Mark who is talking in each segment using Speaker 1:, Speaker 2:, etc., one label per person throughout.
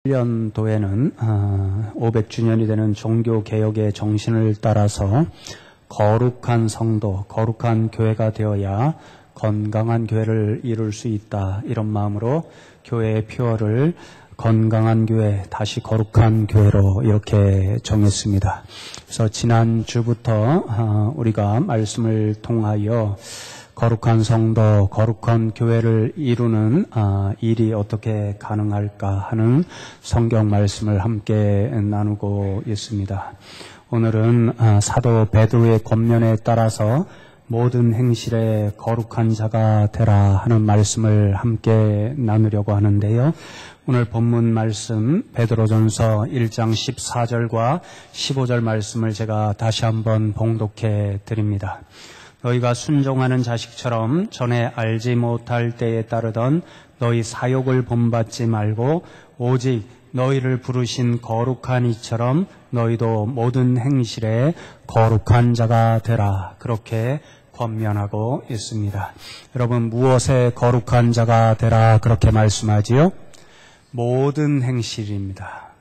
Speaker 1: 2021년도에는 500주년이 되는 종교개혁의 정신을 따라서 거룩한 성도, 거룩한 교회가 되어야 건강한 교회를 이룰 수 있다. 이런 마음으로 교회의 표어를 건강한 교회, 다시 거룩한 교회로 이렇게 정했습니다. 그래서 지난주부터 우리가 말씀을 통하여 거룩한 성도, 거룩한 교회를 이루는 일이 어떻게 가능할까 하는 성경 말씀을 함께 나누고 있습니다. 오늘은 사도 베드로의 권면에 따라서 모든 행실에 거룩한 자가 되라 하는 말씀을 함께 나누려고 하는데요. 오늘 본문 말씀 베드로전서 1장 14절과 15절 말씀을 제가 다시 한번 봉독해 드립니다. 너희가 순종하는 자식처럼 전에 알지 못할 때에 따르던 너희 사욕을 본받지 말고 오직 너희를 부르신 거룩한 이처럼 너희도 모든 행실에 거룩한 자가 되라. 그렇게 권면하고 있습니다. 여러분, 무엇에 거룩한 자가 되라 그렇게 말씀하지요? 모든 행실입니다.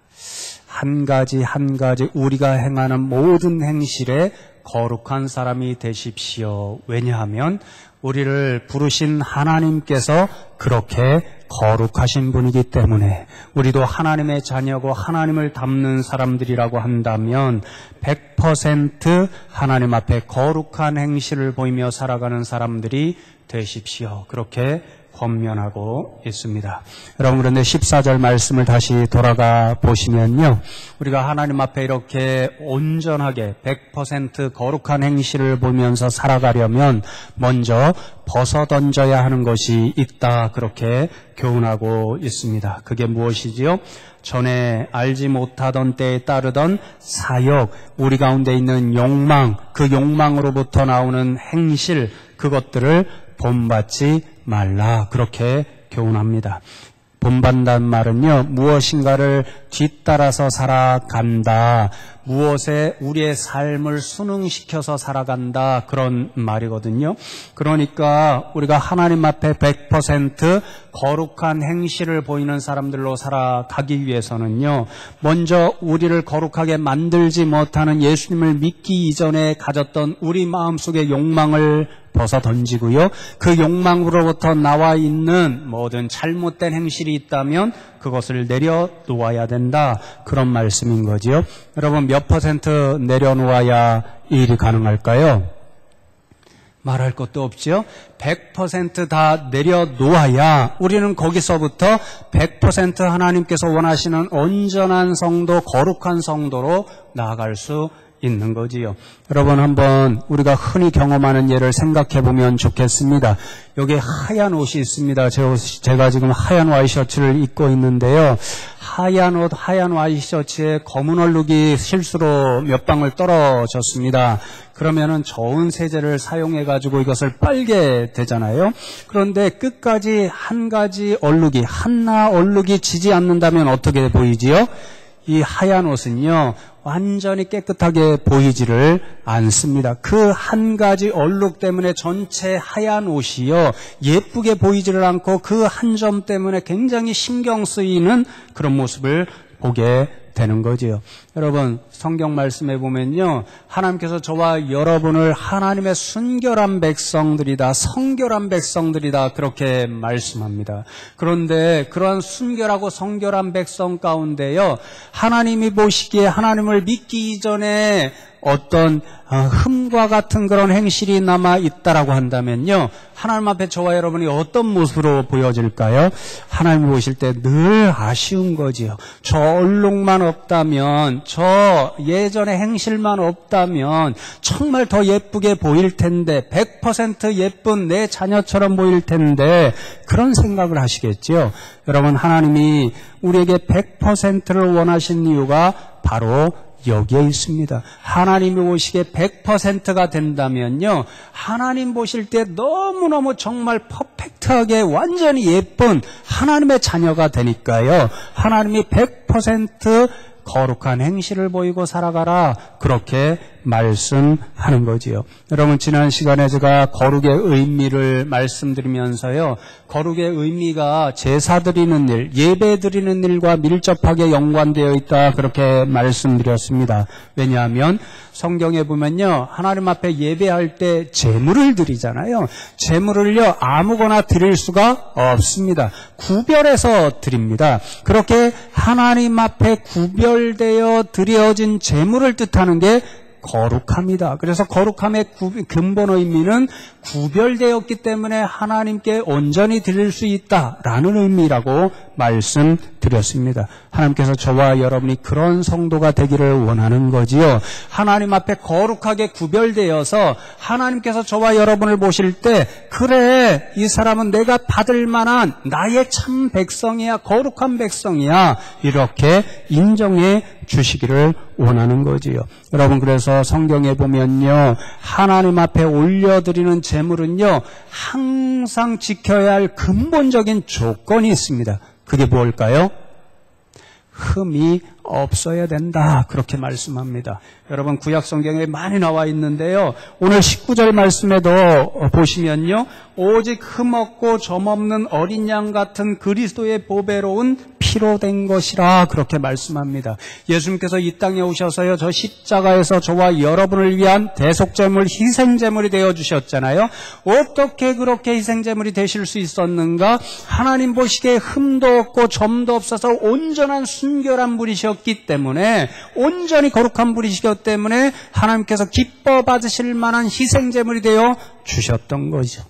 Speaker 1: 한 가지 한 가지 우리가 행하는 모든 행실에 거룩한 사람이 되십시오. 왜냐하면 우리를 부르신 하나님께서 그렇게 거룩하신 분이기 때문에 우리도 하나님의 자녀고 하나님을 닮는 사람들이라고 한다면 100% 하나님 앞에 거룩한 행실을 보이며 살아가는 사람들이 되십시오. 그렇게 권면하고 있습니다. 여러분, 그런데 14절 말씀을 다시 돌아가 보시면요, 우리가 하나님 앞에 이렇게 온전하게 100% 거룩한 행실을 보면서 살아가려면 먼저 벗어던져야 하는 것이 있다. 그렇게 교훈하고 있습니다. 그게 무엇이지요? 전에 알지 못하던 때에 따르던 사욕, 우리 가운데 있는 욕망, 그 욕망으로부터 나오는 행실, 그것들을 본받지 말라. 그렇게 교훈합니다. 본받는다는 말은요, 무엇인가를 뒤따라서 살아간다, 무엇에 우리의 삶을 순응시켜서 살아간다, 그런 말이거든요. 그러니까 우리가 하나님 앞에 100% 거룩한 행실을 보이는 사람들로 살아가기 위해서는요, 먼저 우리를 거룩하게 만들지 못하는 예수님을 믿기 이전에 가졌던 우리 마음속의 욕망을 벗어 던지고요, 그 욕망으로부터 나와 있는 모든 잘못된 행실이 있다면 그것을 내려놓아야 된다, 그런 말씀인 거지요. 여러분, 몇 퍼센트 내려놓아야 이 일이 가능할까요? 말할 것도 없죠. 100% 다 내려놓아야 우리는 거기서부터 100% 하나님께서 원하시는 온전한 성도, 거룩한 성도로 나아갈 수 있는 거지요. 여러분, 한번 우리가 흔히 경험하는 예를 생각해 보면 좋겠습니다. 여기 하얀 옷이 있습니다. 제가 지금 하얀 와이셔츠를 입고 있는데요. 하얀 옷, 하얀 와이셔츠에 검은 얼룩이 실수로 몇 방울 떨어졌습니다. 그러면은 좋은 세제를 사용해 가지고 이것을 빨게 되잖아요. 그런데 끝까지 한 가지 얼룩이, 하나 얼룩이 지지 않는다면 어떻게 보이지요? 이 하얀 옷은요, 완전히 깨끗하게 보이지를 않습니다. 그 한 가지 얼룩 때문에 전체 하얀 옷이요, 예쁘게 보이지를 않고 그 한 점 때문에 굉장히 신경 쓰이는 그런 모습을 보게 되는 거지요. 여러분, 성경 말씀에 보면요, 하나님께서 저와 여러분을 하나님의 순결한 백성들이다, 성결한 백성들이다, 그렇게 말씀합니다. 그런데 그러한 순결하고 성결한 백성 가운데요, 하나님이 보시기에 하나님을 믿기 이전에 어떤 흠과 같은 그런 행실이 남아 있다라고 한다면요, 하나님 앞에 저와 여러분이 어떤 모습으로 보여질까요? 하나님이 보실 때 늘 아쉬운 거지요. 저 얼룩만 없다면, 저 예전의 행실만 없다면 정말 더 예쁘게 보일 텐데, 100% 예쁜 내 자녀처럼 보일 텐데, 그런 생각을 하시겠죠. 여러분, 하나님이 우리에게 100%를 원하신 이유가 바로 여기에 있습니다. 하나님이 보시기에 100%가 된다면요, 하나님 보실 때 너무너무 정말 퍼펙트하게 완전히 예쁜 하나님의 자녀가 되니까요, 하나님이 100% 거룩한 행실을 보이고 살아가라. 그렇게 말씀하는 거지요. 여러분, 지난 시간에 제가 거룩의 의미를 말씀드리면서요, 거룩의 의미가 제사 드리는 일, 예배 드리는 일과 밀접하게 연관되어 있다, 그렇게 말씀드렸습니다. 왜냐하면 성경에 보면요, 하나님 앞에 예배할 때 제물을 드리잖아요. 제물을요, 아무거나 드릴 수가 없습니다. 구별해서 드립니다. 그렇게 하나님 앞에 구별되어 드려진 제물을 뜻하는 게 거룩함이다. 그래서 거룩함의 근본 의미는 구별되었기 때문에 하나님께 온전히 드릴 수 있다라는 의미라고 말씀드렸습니다. 하나님께서 저와 여러분이 그런 성도가 되기를 원하는 거지요. 하나님 앞에 거룩하게 구별되어서 하나님께서 저와 여러분을 보실 때, 그래, 이 사람은 내가 받을 만한 나의 참 백성이야, 거룩한 백성이야, 이렇게 인정해 주시기를 원하는 거지요. 여러분, 그래서 성경에 보면요, 하나님 앞에 올려드리는 제물은요, 항상 지켜야 할 근본적인 조건이 있습니다. 그게 뭘까요? 흠이 없어야 된다, 그렇게 말씀합니다. 여러분, 구약 성경에 많이 나와 있는데요, 오늘 19절 말씀에도 보시면요, 오직 흠 없고 점 없는 어린 양 같은 그리스도의 보배로운 피로 된 것이라, 그렇게 말씀합니다. 예수님께서 이 땅에 오셔서요, 저 십자가에서 저와 여러분을 위한 대속제물, 희생제물이 되어주셨잖아요. 어떻게 그렇게 희생제물이 되실 수 있었는가? 하나님 보시기에 흠도 없고 점도 없어서 온전한 순결한 분이셨기 때문에, 온전히 거룩한 분이시기 때문에 하나님께서 기뻐 받으실 만한 희생제물이 되어 주셨던 거죠.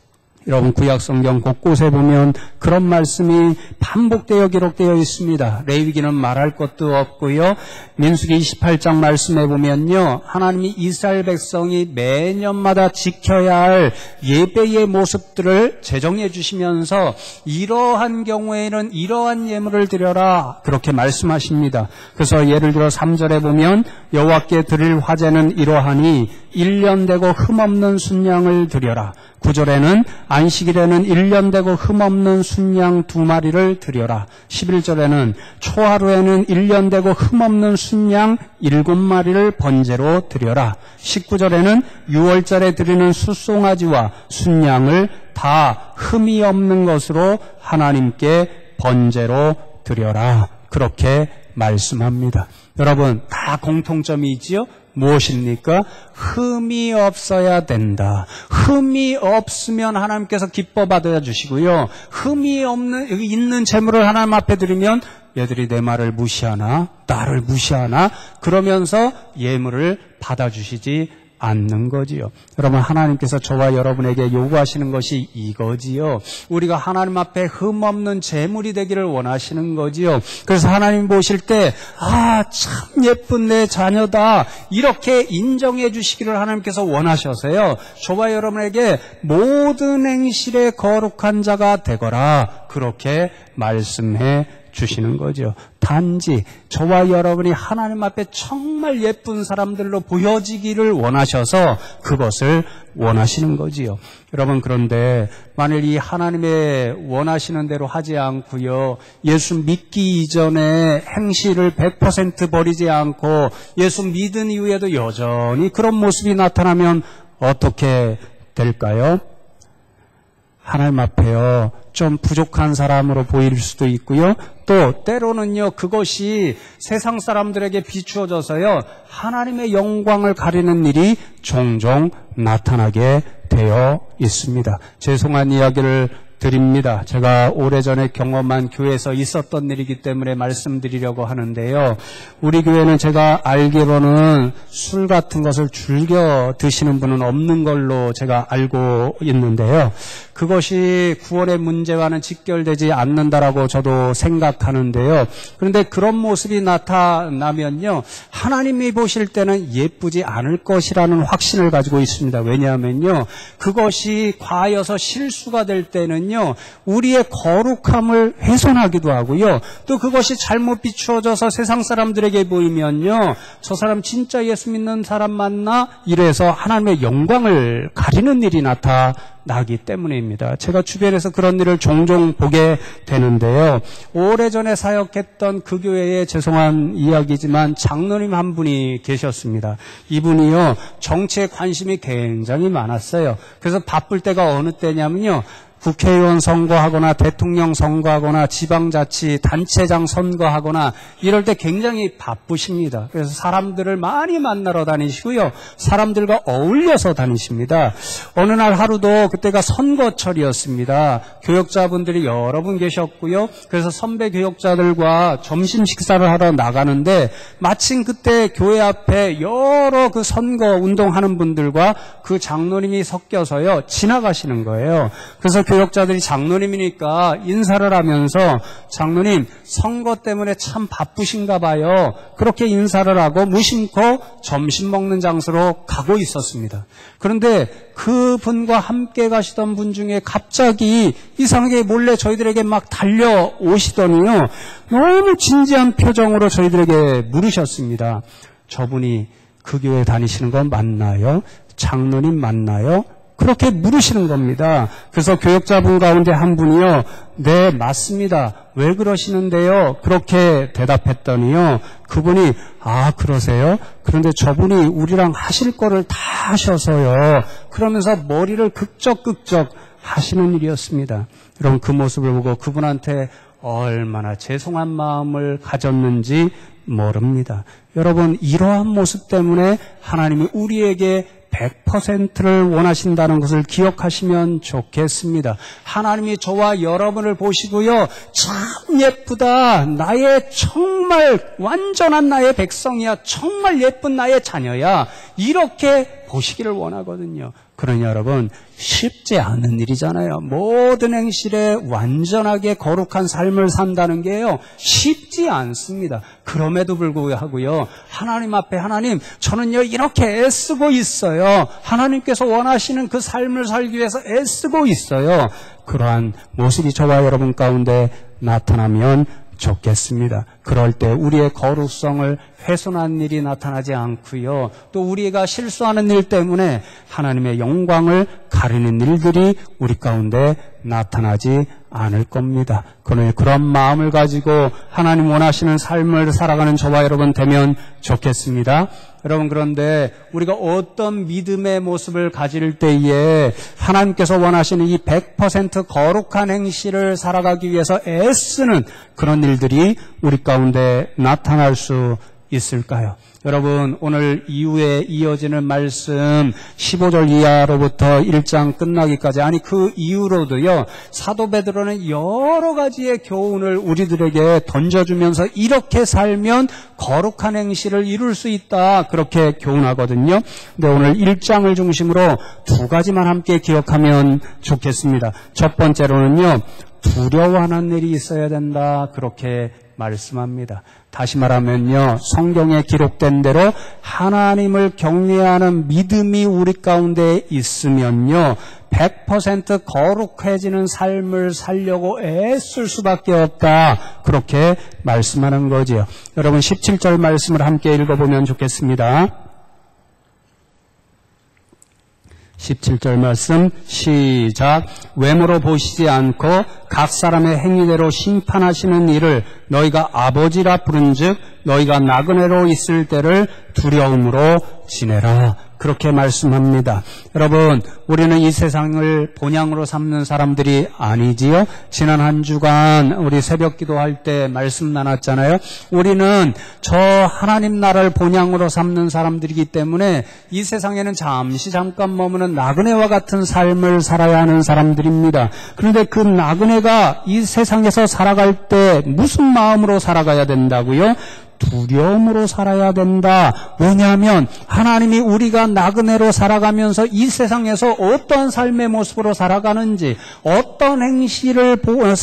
Speaker 1: 여러분, 구약 성경 곳곳에 보면 그런 말씀이 반복되어 기록되어 있습니다. 레위기는 말할 것도 없고요. 민수기 28장 말씀에 보면요, 하나님이 이스라엘 백성이 매년마다 지켜야 할 예배의 모습들을 제정해 주시면서 이러한 경우에는 이러한 예물을 드려라, 그렇게 말씀하십니다. 그래서 예를 들어 3절에 보면 여호와께 드릴 화제는 이러하니 1년 되고 흠없는 순양을 드려라. 9절에는 안식일에는 1년 되고 흠없는 순양 2마리를 드려라. 11절에는 초하루에는 1년 되고 흠없는 순양 7마리를 번제로 드려라. 19절에는 6월절에 드리는 숫송아지와 순양을 다 흠이 없는 것으로 하나님께 번제로 드려라. 그렇게 말씀합니다. 여러분, 다 공통점이 있지요? 무엇입니까? 흠이 없어야 된다. 흠이 없으면 하나님께서 기뻐 받아 주시고요, 흠이 있는 제물을 하나님 앞에 드리면 얘들이 내 말을 무시하나, 나를 무시하나, 그러면서 예물을 받아주시지 않는 거지요. 여러분, 하나님께서 저와 여러분에게 요구하시는 것이 이거지요. 우리가 하나님 앞에 흠없는 제물이 되기를 원하시는 거지요. 그래서 하나님 보실 때, 참 예쁜 내 자녀다, 이렇게 인정해 주시기를 하나님께서 원하셔서요, 저와 여러분에게 모든 행실에 거룩한 자가 되거라, 그렇게 말씀해 주시는 거죠. 단지 저와 여러분이 하나님 앞에 정말 예쁜 사람들로 보여지기를 원하셔서 그것을 원하시는 거지요. 여러분, 그런데 만일 이 하나님의 원하시는 대로 하지 않고요, 예수 믿기 이전에 행실을 100% 버리지 않고 예수 믿은 이후에도 여전히 그런 모습이 나타나면 어떻게 될까요? 하나님 앞에요, 좀 부족한 사람으로 보일 수도 있고요, 또 때로는요, 그것이 세상 사람들에게 비추어져서요, 하나님의 영광을 가리는 일이 종종 나타나게 되어 있습니다. 죄송한 이야기를 드립니다. 제가 오래전에 경험한 교회에서 있었던 일이기 때문에 말씀드리려고 하는데요, 우리 교회는 제가 알기로는 술 같은 것을 즐겨 드시는 분은 없는 걸로 제가 알고 있는데요, 그것이 구원의 문제와는 직결되지 않는다라고 저도 생각하는데요, 그런데 그런 모습이 나타나면요, 하나님이 보실 때는 예쁘지 않을 것이라는 확신을 가지고 있습니다. 왜냐하면요, 그것이 과여서 실수가 될 때는요, 뭐냐면요, 우리의 거룩함을 훼손하기도 하고요, 또 그것이 잘못 비추어져서 세상 사람들에게 보이면요, 저 사람 진짜 예수 믿는 사람 맞나? 이래서 하나님의 영광을 가리는 일이 나타나기 때문입니다. 제가 주변에서 그런 일을 종종 보게 되는데요, 오래전에 사역했던 그 교회에 죄송한 이야기지만 장로님 한 분이 계셨습니다. 이분이요, 정치에 관심이 굉장히 많았어요. 그래서 바쁠 때가 어느 때냐면요, 국회의원 선거하거나 대통령 선거하거나 지방자치 단체장 선거하거나 이럴 때 굉장히 바쁘십니다. 그래서 사람들을 많이 만나러 다니시고요, 사람들과 어울려서 다니십니다. 어느 날 하루도 그때가 선거철이었습니다. 교역자분들이 여러 분 계셨고요, 그래서 선배 교역자들과 점심 식사를 하러 나가는데 마침 그때 교회 앞에 여러 그 선거 운동하는 분들과 그 장로님이 섞여서요 지나가시는 거예요. 그래서 교역자들이 장로님이니까 인사를 하면서, 장로님 선거 때문에 참 바쁘신가 봐요, 그렇게 인사를 하고 무심코 점심 먹는 장소로 가고 있었습니다. 그런데 그분과 함께 가시던 분 중에 갑자기 이상하게 몰래 저희들에게 막 달려오시더니요, 너무 진지한 표정으로 저희들에게 물으셨습니다. 저분이 그 교회 다니시는 건 맞나요? 장로님 맞나요? 그렇게 물으시는 겁니다. 그래서 교역자분 가운데 한 분이요, 네 맞습니다, 왜 그러시는데요? 그렇게 대답했더니요, 그분이 아 그러세요? 그런데 저분이 우리랑 하실 거를 다 하셔서요, 그러면서 머리를 극적극적 하시는 일이었습니다. 여러분, 그 모습을 보고 그분한테 얼마나 죄송한 마음을 가졌는지 모릅니다. 여러분, 이러한 모습 때문에 하나님이 우리에게 100%를 원하신다는 것을 기억하시면 좋겠습니다. 하나님이 저와 여러분을 보시고요, 참 예쁘다, 나의 정말 완전한 나의 백성이야, 정말 예쁜 나의 자녀야, 이렇게 보시기를 원하거든요. 그러니 여러분, 쉽지 않은 일이잖아요. 모든 행실에 완전하게 거룩한 삶을 산다는 게요, 쉽지 않습니다. 그럼에도 불구하고요, 하나님 앞에 하나님, 저는요 이렇게 애쓰고 있어요, 하나님께서 원하시는 그 삶을 살기 위해서 애쓰고 있어요, 그러한 모습이 저와 여러분 가운데 나타나면 좋겠습니다. 그럴 때 우리의 거룩성을 훼손한 일이 나타나지 않고요, 또 우리가 실수하는 일 때문에 하나님의 영광을 가리는 일들이 우리 가운데 나타나지 않을 겁니다. 그런 마음을 가지고 하나님 원하시는 삶을 살아가는 저와 여러분 되면 좋겠습니다. 여러분, 그런데 우리가 어떤 믿음의 모습을 가질 때에 하나님께서 원하시는 이 100% 거룩한 행실을 살아가기 위해서 애쓰는 그런 일들이 우리 가운데 나타날 수 있을까요? 여러분, 오늘 이후에 이어지는 말씀 15절 이하로부터 1장 끝나기까지, 아니 그 이후로도요, 사도 베드로는 여러 가지의 교훈을 우리들에게 던져주면서 이렇게 살면 거룩한 행실을 이룰 수 있다, 그렇게 교훈하거든요. 근데 오늘 1장을 중심으로 두 가지만 함께 기억하면 좋겠습니다. 첫 번째로는요, 두려워하는 일이 있어야 된다, 그렇게 말씀합니다. 다시 말하면요, 성경에 기록된 대로 하나님을 경외하는 믿음이 우리 가운데 있으면요, 100% 거룩해지는 삶을 살려고 애쓸 수밖에 없다, 그렇게 말씀하는 거지요. 여러분, 17절 말씀을 함께 읽어보면 좋겠습니다. 17절 말씀 시작. 외모로 보시지 않고 각 사람의 행위대로 심판하시는 이를 너희가 아버지라 부른즉 너희가 나그네로 있을 때를 두려움으로 지내라, 그렇게 말씀합니다. 여러분, 우리는 이 세상을 본향으로 삼는 사람들이 아니지요. 지난 한 주간 우리 새벽 기도할 때 말씀 나눴잖아요. 우리는 저 하나님 나라를 본향으로 삼는 사람들이기 때문에 이 세상에는 잠깐 머무는 나그네와 같은 삶을 살아야 하는 사람들입니다. 그런데 그 나그네가 이 세상에서 살아갈 때 무슨 마음으로 살아가야 된다고요? 두려움으로 살아야 된다. 왜냐하면 하나님이 우리가 나그네로 살아가면서 이 세상에서 어떤 삶의 모습으로 살아가는지, 어떤 행실을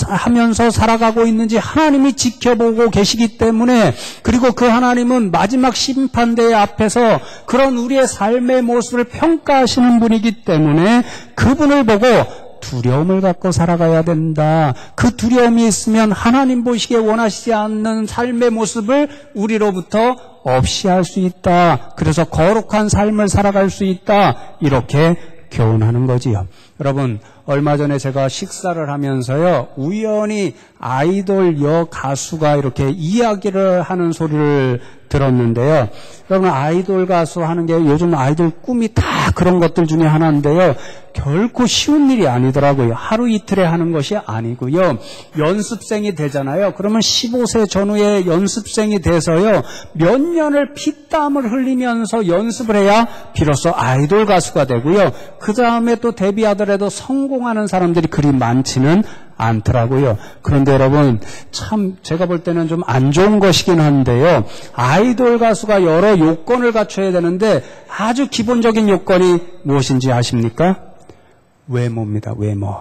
Speaker 1: 하면서 살아가고 있는지 하나님이 지켜보고 계시기 때문에, 그리고 그 하나님은 마지막 심판대회 앞에서 그런 우리의 삶의 모습을 평가하시는 분이기 때문에 그분을 보고 두려움을 갖고 살아가야 된다. 그 두려움이 있으면 하나님 보시기에 원하시지 않는 삶의 모습을 우리로부터 없이 할 수 있다. 그래서 거룩한 삶을 살아갈 수 있다. 이렇게 교훈하는 거지요. 여러분, 얼마 전에 제가 식사를 하면서요, 우연히 아이돌 여가수가 이렇게 이야기를 하는 소리를 들었는데요. 여러분, 아이돌 가수 하는 게 요즘 아이돌 꿈이 다 그런 것들 중에 하나인데요. 결코 쉬운 일이 아니더라고요. 하루 이틀에 하는 것이 아니고요. 연습생이 되잖아요. 그러면 15세 전후에 연습생이 돼서요, 몇 년을 피땀을 흘리면서 연습을 해야 비로소 아이돌 가수가 되고요. 그 다음에 또 데뷔하더라도 성공하는 사람들이 그리 많지는 않더라고요. 그런데 여러분, 참 제가 볼 때는 좀 안 좋은 것이긴 한데요. 아이돌 가수가 여러 요건을 갖춰야 되는데 아주 기본적인 요건이 무엇인지 아십니까? 외모입니다. 외모.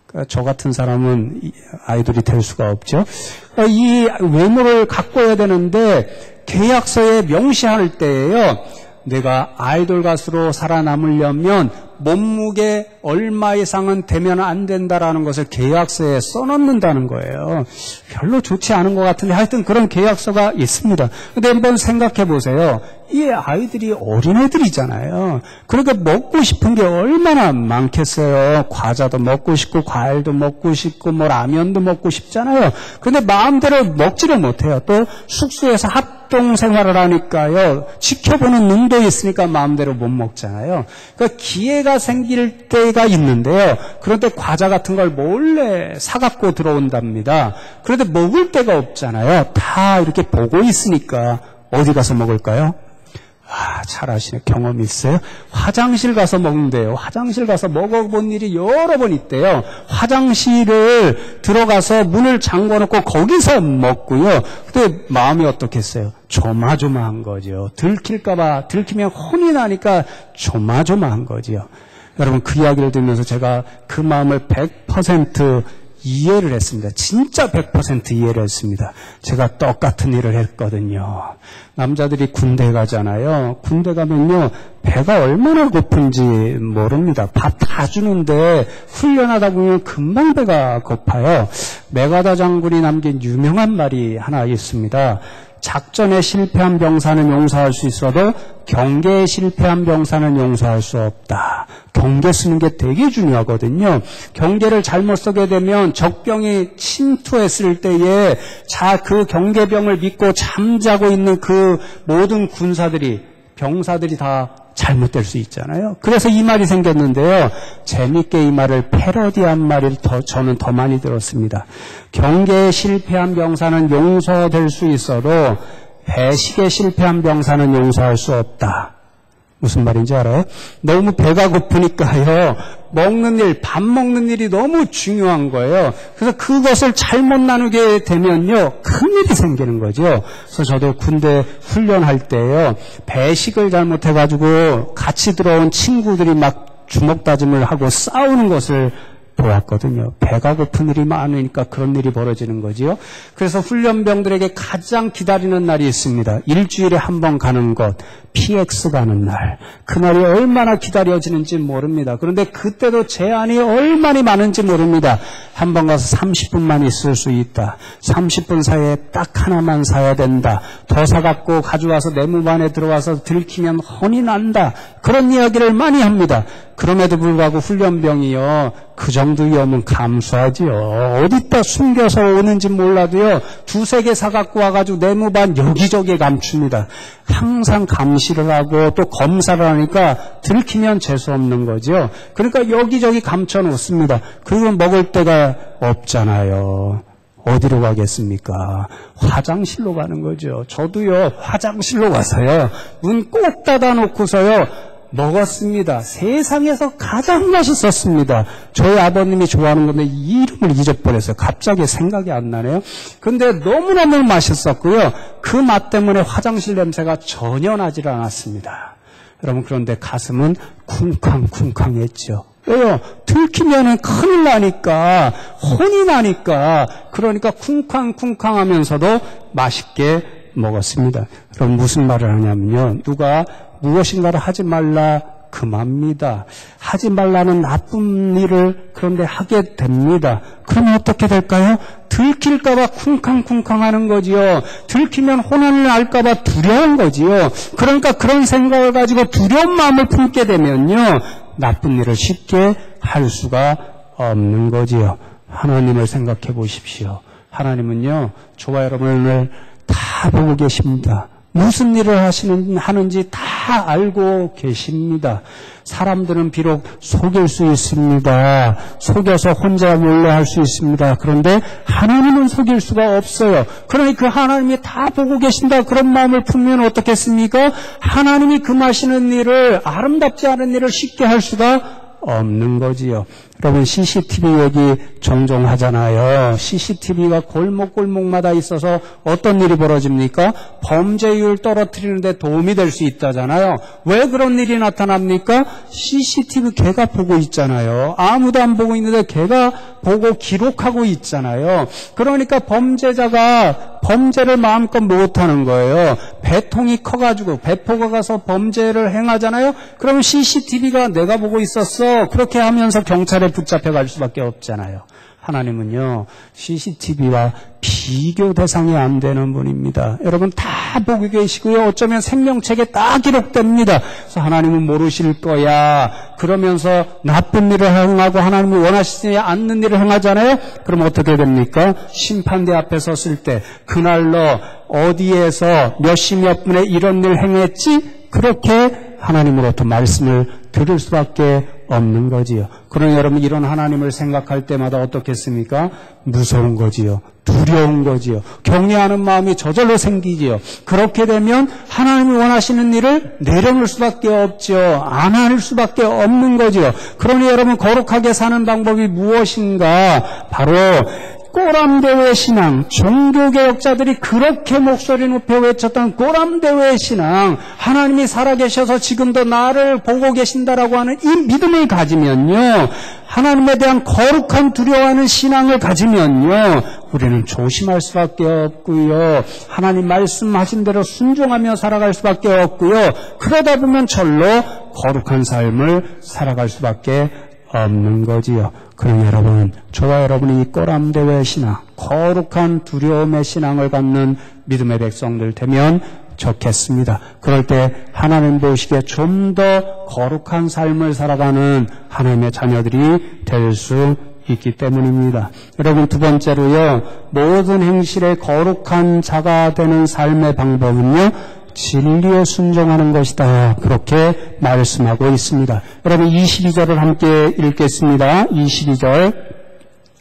Speaker 1: 그러니까 저 같은 사람은 아이돌이 될 수가 없죠. 그러니까 이 외모를 갖고야 되는데 계약서에 명시할 때에요, 내가 아이돌 가수로 살아남으려면 몸무게 얼마 이상은 되면 안 된다라는 것을 계약서에 써놓는다는 거예요. 별로 좋지 않은 것 같은데 하여튼 그런 계약서가 있습니다. 근데 한번 생각해 보세요. 이 아이들이 어린애들이잖아요. 그러니까 먹고 싶은 게 얼마나 많겠어요. 과자도 먹고 싶고 과일도 먹고 싶고 뭐 라면도 먹고 싶잖아요. 그런데 마음대로 먹지를 못해요. 또 숙소에서 합동 생활을 하니까요, 지켜보는 눈도 있으니까 마음대로 못 먹잖아요. 그러니까 기회가 생길 때가 있는데요. 그런데 과자 같은 걸 몰래 사갖고 들어온답니다. 그런데 먹을 데가 없잖아요. 다 이렇게 보고 있으니까 어디 가서 먹을까요? 잘 아시네. 경험이 있어요. 화장실 가서 먹는데요. 화장실 가서 먹어본 일이 여러 번 있대요. 화장실을 들어가서 문을 잠궈놓고 거기서 먹고요. 근데 마음이 어떻겠어요? 조마조마한 거죠. 들키면 혼이 나니까 조마조마한 거죠. 여러분, 그 이야기를 들으면서 제가 그 마음을 100% 이해를 했습니다. 진짜 100% 이해를 했습니다. 제가 똑같은 일을 했거든요. 남자들이 군대 가잖아요. 군대 가면요, 배가 얼마나 고픈지 모릅니다. 밥 다 주는데 훈련하다 보면 금방 배가 고파요. 메가다 장군이 남긴 유명한 말이 하나 있습니다. 작전에 실패한 병사는 용서할 수 있어도 경계에 실패한 병사는 용서할 수 없다. 경계 쓰는 게 되게 중요하거든요. 경계를 잘못 쓰게 되면 적병이 침투했을 때에 그 경계병을 믿고 잠자고 있는 그 모든 병사들이 다 잘못될 수 있잖아요. 그래서 이 말이 생겼는데요. 재밌게 이 말을 패러디한 말을 저는 더 많이 들었습니다. 경계에 실패한 병사는 용서될 수 있어도 배식에 실패한 병사는 용서할 수 없다. 무슨 말인지 알아요? 너무 배가 고프니까요, 밥 먹는 일이 너무 중요한 거예요. 그래서 그것을 잘못 나누게 되면요, 큰일이 생기는 거죠. 그래서 저도 군대 훈련할 때요, 배식을 잘못해가지고 같이 들어온 친구들이 막 주먹 다짐을 하고 싸우는 것을 보았거든요. 배가 고픈 일이 많으니까 그런 일이 벌어지는 거지요. 그래서 훈련병들에게 가장 기다리는 날이 있습니다. 일주일에 한 번 가는 것, PX 가는 날. 그날이 얼마나 기다려지는지 모릅니다. 그런데 그때도 제한이 얼마나 많은지 모릅니다. 한 번 가서 30분만 있을 수 있다. 30분 사이에 딱 하나만 사야 된다. 더 사갖고 가져와서 내무반에 들어와서 들키면 혼이 난다. 그런 이야기를 많이 합니다. 그럼에도 불구하고 훈련병이요, 그 정도 위험은 감수하지요. 어디다 숨겨서 오는지 몰라도요, 2-3개 사갖고 와가지고 내무반 여기저기 감춥니다. 항상 감시를 하고 또 검사를 하니까 들키면 재수없는 거죠. 그러니까 여기저기 감춰놓습니다. 그리고 먹을 데가 없잖아요. 어디로 가겠습니까? 화장실로 가는 거죠. 저도요, 화장실로 가서요, 문 꼭 닫아놓고서요, 먹었습니다. 세상에서 가장 맛있었습니다. 저희 아버님이 좋아하는 건데 이름을 잊어버렸어요. 갑자기 생각이 안 나네요. 근데 너무너무 맛있었고요. 그 맛 때문에 화장실 냄새가 전혀 나질 않았습니다. 여러분, 그런데 가슴은 쿵쾅쿵쾅했죠. 왜요? 들키면은 큰일 나니까, 혼이 나니까, 그러니까 쿵쾅쿵쾅 하면서도 맛있게 먹었습니다. 그럼 무슨 말을 하냐면요, 누가 무엇인가를 하지 말라 금합니다. 하지 말라는 나쁜 일을 그런데 하게 됩니다. 그러면 어떻게 될까요? 들킬까봐 쿵쾅쿵쾅 하는 거지요. 들키면 혼란을 알까봐 두려운 거지요. 그러니까 그런 생각을 가지고 두려운 마음을 품게 되면요, 나쁜 일을 쉽게 할 수가 없는 거지요. 하나님을 생각해 보십시오. 하나님은요, 저와 여러분을 다 보고 계십니다. 무슨 일을 하는지 다 알고 계십니다. 사람들은 비록 속일 수 있습니다. 속여서 혼자 몰래 할 수 있습니다. 그런데 하나님은 속일 수가 없어요. 그러니 그 하나님이 다 보고 계신다, 그런 마음을 품으면 어떻겠습니까? 하나님이 금하시는 일을, 아름답지 않은 일을 쉽게 할 수가 없는 거지요. 여러분, CCTV 얘기 종종 하잖아요. CCTV가 골목골목마다 있어서 어떤 일이 벌어집니까? 범죄율 떨어뜨리는데 도움이 될 수 있다잖아요. 왜 그런 일이 나타납니까? CCTV 걔가 보고 있잖아요. 아무도 안 보고 있는데 걔가 보고 기록하고 있잖아요. 그러니까 범죄자가 범죄를 마음껏 못하는 거예요. 배통이 커가지고 배포가 가서 범죄를 행하잖아요. 그러면 CCTV가 내가 보고 있었어, 그렇게 하면서 경찰에 붙잡혀갈 수밖에 없잖아요. 하나님은요, CCTV와 비교 대상이 안 되는 분입니다. 여러분 다 보고 계시고요. 어쩌면 생명책에 딱 기록됩니다. 그래서 하나님은 모르실 거야, 그러면서 나쁜 일을 행하고 하나님이 원하시지 않는 일을 행하잖아요. 그럼 어떻게 됩니까? 심판대 앞에 섰을 때, 그날 너 어디에서 몇 시 몇 분에 이런 일 행했지? 그렇게 하나님으로부터 말씀을 들을 수밖에 없는 거지요. 그러니 여러분, 이런 하나님을 생각할 때마다 어떻겠습니까? 무서운 거지요. 두려운 거지요. 경외하는 마음이 저절로 생기지요. 그렇게 되면 하나님이 원하시는 일을 내려놓을 수밖에 없죠. 안 할 수밖에 없는 거지요. 그러니 여러분, 거룩하게 사는 방법이 무엇인가? 바로 꼬람대회 신앙, 종교개혁자들이 그렇게 목소리 높여 외쳤던 꼬람대회 신앙, 하나님이 살아계셔서 지금도 나를 보고 계신다라고 하는 이 믿음을 가지면요, 하나님에 대한 거룩한 두려워하는 신앙을 가지면요, 우리는 조심할 수밖에 없고요, 하나님 말씀하신 대로 순종하며 살아갈 수밖에 없고요, 그러다 보면 절로 거룩한 삶을 살아갈 수밖에 없는 거지요. 그럼 여러분, 저와 여러분이 이 꼬람대회 신앙, 거룩한 두려움의 신앙을 갖는 믿음의 백성들 되면 좋겠습니다. 그럴 때 하나님 보시기에 좀 더 거룩한 삶을 살아가는 하나님의 자녀들이 될 수 있기 때문입니다. 여러분, 두 번째로요, 모든 행실에 거룩한 자가 되는 삶의 방법은요, 진리에 순종하는 것이다, 그렇게 말씀하고 있습니다. 여러분, 22절을 함께 읽겠습니다. 22절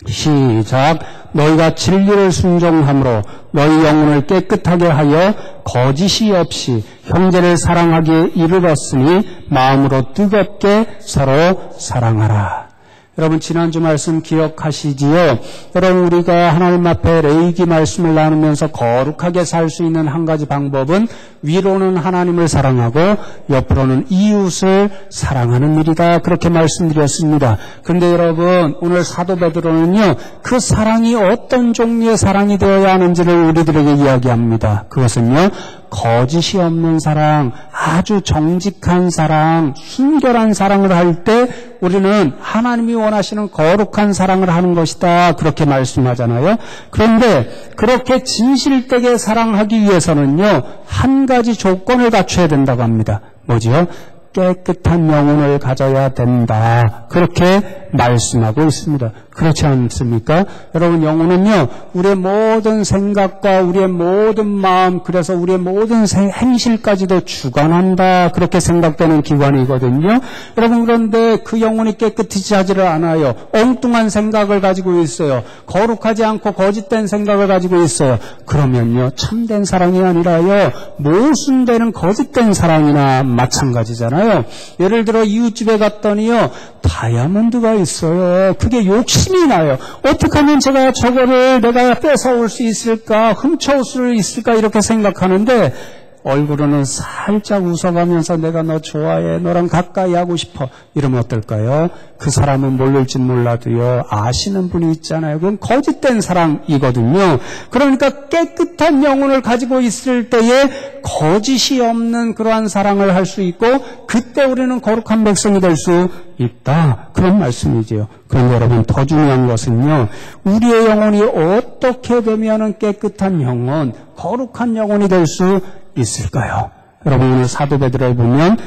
Speaker 1: 시작. 너희가 진리를 순종함으로 너희 영혼을 깨끗하게 하여 거짓이 없이 형제를 사랑하기에 이르렀으니 마음으로 뜨겁게 서로 사랑하라. 여러분, 지난주 말씀 기억하시지요? 여러분, 우리가 하나님 앞에 레위기 말씀을 나누면서 거룩하게 살 수 있는 한 가지 방법은 위로는 하나님을 사랑하고 옆으로는 이웃을 사랑하는 일이다, 그렇게 말씀드렸습니다. 그런데 여러분, 오늘 사도 베드로는요, 그 사랑이 어떤 종류의 사랑이 되어야 하는지를 우리들에게 이야기합니다. 그것은요, 거짓이 없는 사랑, 아주 정직한 사랑, 순결한 사랑을 할 때 우리는 하나님이 원하시는 거룩한 사랑을 하는 것이다, 그렇게 말씀하잖아요. 그런데 그렇게 진실되게 사랑하기 위해서는요, 한 가지 조건을 갖춰야 된다고 합니다. 뭐지요? 깨끗한 영혼을 가져야 된다, 그렇게 말씀하고 있습니다. 그렇지 않습니까? 여러분, 영혼은요, 우리의 모든 생각과 우리의 모든 마음, 그래서 우리의 모든 행실까지도 주관한다, 그렇게 생각되는 기관이거든요. 여러분, 그런데 그 영혼이 깨끗하지 하지를 않아요. 엉뚱한 생각을 가지고 있어요. 거룩하지 않고 거짓된 생각을 가지고 있어요. 그러면요, 참된 사랑이 아니라요, 모순되는 거짓된 사랑이나 마찬가지잖아요. 예를 들어 이웃집에 갔더니요, 다이아몬드가 있어요. 그게 욕심이 나요. 어떻게 하면 제가 저거를 내가 뺏어올 수 있을까, 훔쳐올 수 있을까, 이렇게 생각하는데 얼굴로는 살짝 웃어가면서 내가 너 좋아해, 너랑 가까이 하고 싶어, 이러면 어떨까요? 그 사람은 모를진 몰라도요, 아시는 분이 있잖아요. 그건 거짓된 사랑이거든요. 그러니까 깨끗한 영혼을 가지고 있을 때에 거짓이 없는 그러한 사랑을 할 수 있고, 그때 우리는 거룩한 백성이 될 수 있다. 그런 말씀이지요. 그런데 여러분, 더 중요한 것은요, 우리의 영혼이 어떻게 되면 깨끗한 영혼, 거룩한 영혼이 될 수 있을까요? 여러분, 오늘 사도 베드로에 보면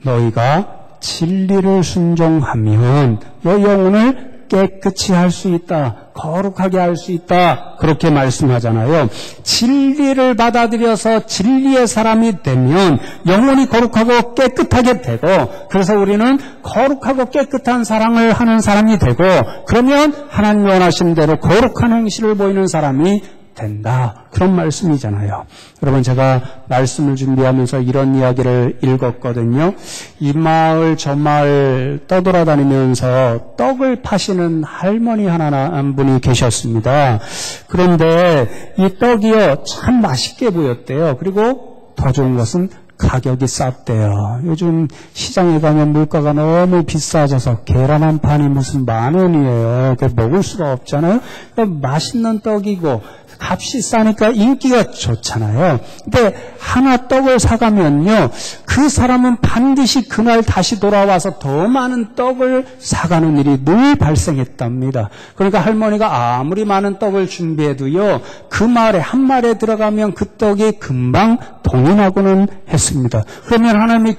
Speaker 1: 너희가 진리를 순종하면 너희 영혼을 깨끗이 할 수 있다. 거룩하게 할 수 있다. 그렇게 말씀하잖아요. 진리를 받아들여서 진리의 사람이 되면 영혼이 거룩하고 깨끗하게 되고, 그래서 우리는 거룩하고 깨끗한 사랑을 하는 사람이 되고, 그러면 하나님 원하시는 대로 거룩한 행실을 보이는 사람이 된다. 그런 말씀이잖아요. 여러분, 제가 말씀을 준비하면서 이런 이야기를 읽었거든요. 이 마을 저 마을 떠돌아다니면서 떡을 파시는 할머니 한 분이 계셨습니다. 그런데 이 떡이요, 참 맛있게 보였대요. 그리고 더 좋은 것은 가격이 쌌대요. 요즘 시장에 가면 물가가 너무 비싸져서 계란 한 판이 무슨 10,000원이에요. 그거 먹을 수가 없잖아요. 그러니까 맛있는 떡이고 값이 싸니까 인기가 좋잖아요. 근데 하나 떡을 사가면요, 그 사람은 반드시 그날 다시 돌아와서 더 많은 떡을 사가는 일이 늘 발생했답니다. 그러니까 할머니가 아무리 많은 떡을 준비해도요, 그 마을에 한 마을에 들어가면 그 떡이 금방 동인하고는 했습니다. 그러면 하나님이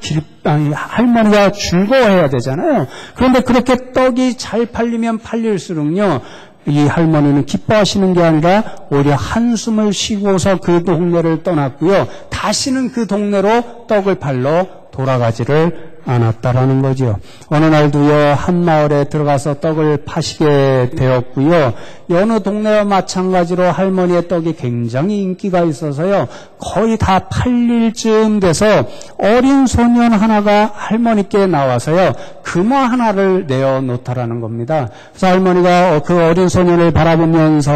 Speaker 1: 할머니가 즐거워해야 되잖아요. 그런데 그렇게 떡이 잘 팔리면 팔릴수록요, 이 할머니는 기뻐하시는 게 아니라 오히려 한숨을 쉬고서 그 동네를 떠났고요, 다시는 그 동네로 떡을 팔러 돌아가지를 않았다라는 거죠. 어느 날도요, 한 마을에 들어가서 떡을 파시게 되었고요, 어느 동네와 마찬가지로 할머니의 떡이 굉장히 인기가 있어서요, 거의 다 팔릴 즈음 돼서 어린 소년 하나가 할머니께 나와서요, 금화 하나를 내어놓다라는 겁니다. 그래서 할머니가 그 어린 소년을 바라보면서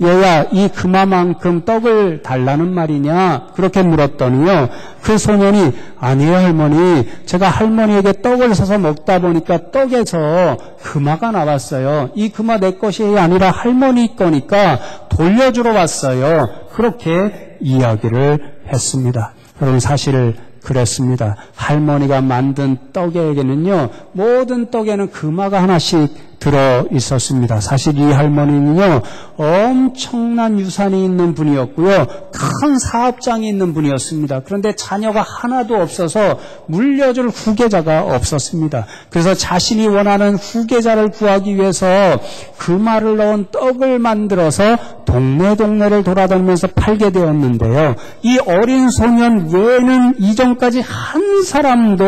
Speaker 1: 얘야, 이 금화만큼 떡을 달라는 말이냐? 그렇게 물었더니요, 그 소년이 아니에요 할머니, 제가 할머니에게 떡을 사서 먹다 보니까 떡에서 금화가 나왔어요. 이 금화 내 것이 아니라 할머니 거니까 돌려주러 왔어요. 그렇게 이야기를 했습니다. 여러분, 사실 그랬습니다. 할머니가 만든 떡에게는요, 모든 떡에는 금화가 하나씩 들어 있었습니다. 사실 이 할머니는요, 엄청난 유산이 있는 분이었고요, 큰 사업장이 있는 분이었습니다. 그런데 자녀가 하나도 없어서 물려줄 후계자가 없었습니다. 그래서 자신이 원하는 후계자를 구하기 위해서 금화를 넣은 떡을 만들어서 동네를 돌아다니면서 팔게 되었는데요, 이 어린 소년 외에는 이전까지 한 사람도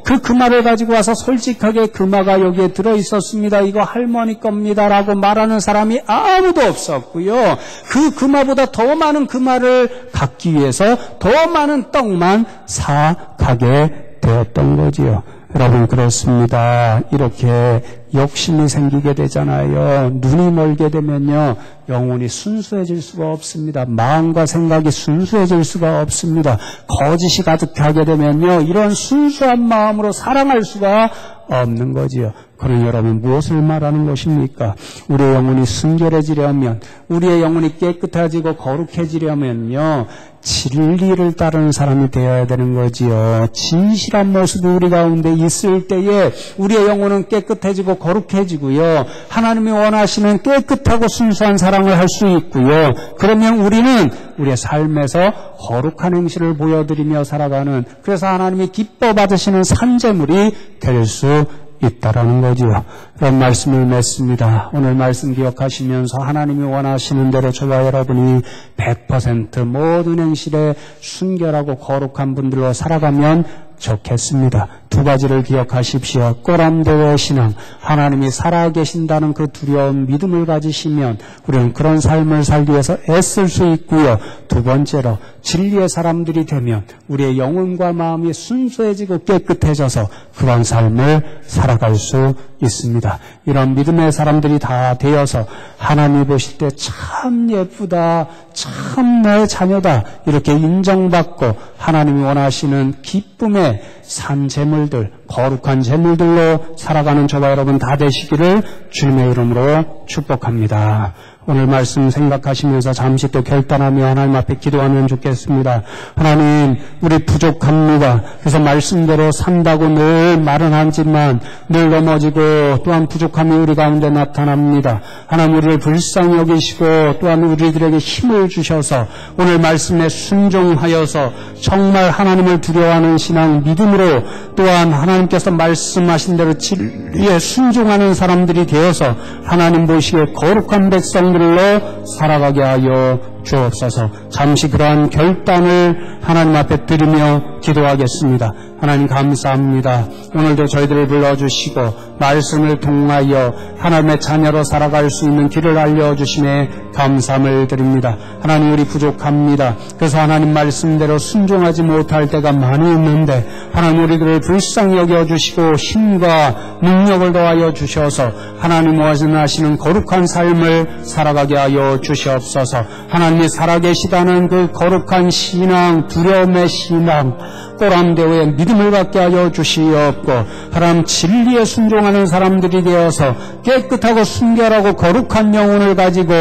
Speaker 1: 그 금화를 가지고 와서 솔직하게 금화가 여기에 들어 있었습니다, 이거 할머니 겁니다라고 말하는 사람이 아무도 없었고요, 그 금화보다 더 많은 금화를 갖기 위해서 더 많은 떡만 사가게 되었던 거지요. 여러분, 그렇습니다. 이렇게 욕심이 생기게 되잖아요. 눈이 멀게 되면요, 영혼이 순수해질 수가 없습니다. 마음과 생각이 순수해질 수가 없습니다. 거짓이 가득하게 되면요, 이런 순수한 마음으로 사랑할 수가 없는 거지요. 그러니 여러분, 무엇을 말하는 것입니까? 우리의 영혼이 순결해지려면, 우리의 영혼이 깨끗해지고 거룩해지려면요, 진리를 따르는 사람이 되어야 되는 거지요. 진실한 모습이 우리 가운데 있을 때에 우리의 영혼은 깨끗해지고 거룩해지고요, 하나님이 원하시는 깨끗하고 순수한 사랑을 할 수 있고요, 그러면 우리는 우리의 삶에서 거룩한 행실을 보여드리며 살아가는, 그래서 하나님이 기뻐 받으시는 산재물이 될 수 있다라는 거지요. 그런 말씀을 맺습니다. 오늘 말씀 기억하시면서 하나님이 원하시는 대로 저와 여러분이 100% 모든 행실에 순결하고 거룩한 분들로 살아가면 좋겠습니다. 두 가지를 기억하십시오. 꼬람대의 신앙, 하나님이 살아계신다는 그 두려운 믿음을 가지시면 우리는 그런 삶을 살기 위해서 애쓸 수 있고요, 두 번째로 진리의 사람들이 되면 우리의 영혼과 마음이 순수해지고 깨끗해져서 그런 삶을 살아갈 수 있습니다. 이런 믿음의 사람들이 다 되어서 하나님이 보실 때 참 예쁘다, 참 내 자녀다, 이렇게 인정받고 하나님이 원하시는 기쁨의 산 제물들, 거룩한 제물들로 살아가는 저와 여러분 다 되시기를 주님의 이름으로 축복합니다. 오늘 말씀 생각하시면서 잠시 또 결단하며 하나님 앞에 기도하면 좋겠습니다. 하나님, 우리 부족합니다. 그래서 말씀대로 산다고 늘 말은 하지만 늘 넘어지고 또한 부족함이 우리 가운데 나타납니다. 하나님, 우리를 불쌍히 여기시고 또한 우리들에게 힘을 주셔서 오늘 말씀에 순종하여서 정말 하나님을 두려워하는 신앙, 믿음으로 또한 하나님께서 말씀하신 대로 진리에 순종하는 사람들이 되어서 하나님 보시기에 거룩한 백성들로 살아가게 하여 주옵소서. 잠시 그러한 결단을 하나님 앞에 드리며 기도하겠습니다. 하나님 감사합니다. 오늘도 저희들을 불러주시고 말씀을 통하여 하나님의 자녀로 살아갈 수 있는 길을 알려주심에 감사함을 드립니다. 하나님, 우리 부족합니다. 그래서 하나님 말씀대로 순종하지 못할 때가 많이 있는데 하나님, 우리들을 불쌍히 여겨주시고 힘과 능력을 더하여 주셔서 하나님 원하시는 거룩한 삶을 살아가게 하여 주시옵소서. 하나님이 살아계시다는 그 거룩한 신앙, 두려움의 신앙, 꼬람대오의 믿음을 갖게 하여 주시옵고 하나님, 진리에 순종하는 사람들이 되어서 깨끗하고 순결하고 거룩한 영혼을 가지고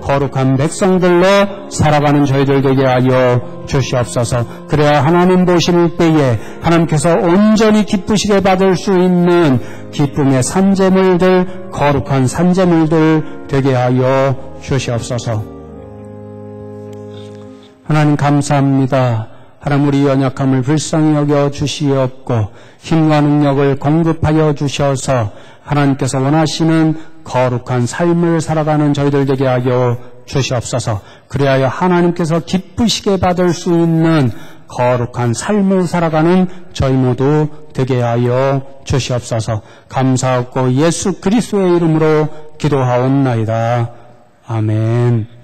Speaker 1: 거룩한 백성들로 살아가는 저희들 되게 하여 주시옵소서. 그래야 하나님 보실 때에 하나님께서 온전히 기쁘시게 받을 수 있는 기쁨의 산재물들, 거룩한 산재물들 되게 하여 주시옵소서. 하나님 감사합니다. 하나님, 우리 연약함을 불쌍히 여겨 주시옵고 힘과 능력을 공급하여 주셔서 하나님께서 원하시는 거룩한 삶을 살아가는 저희들 되게 하여 주시옵소서. 그리하여 하나님께서 기쁘시게 받을 수 있는 거룩한 삶을 살아가는 저희 모두 되게 하여 주시옵소서. 감사하고 예수 그리스도의 이름으로 기도하옵나이다. 아멘.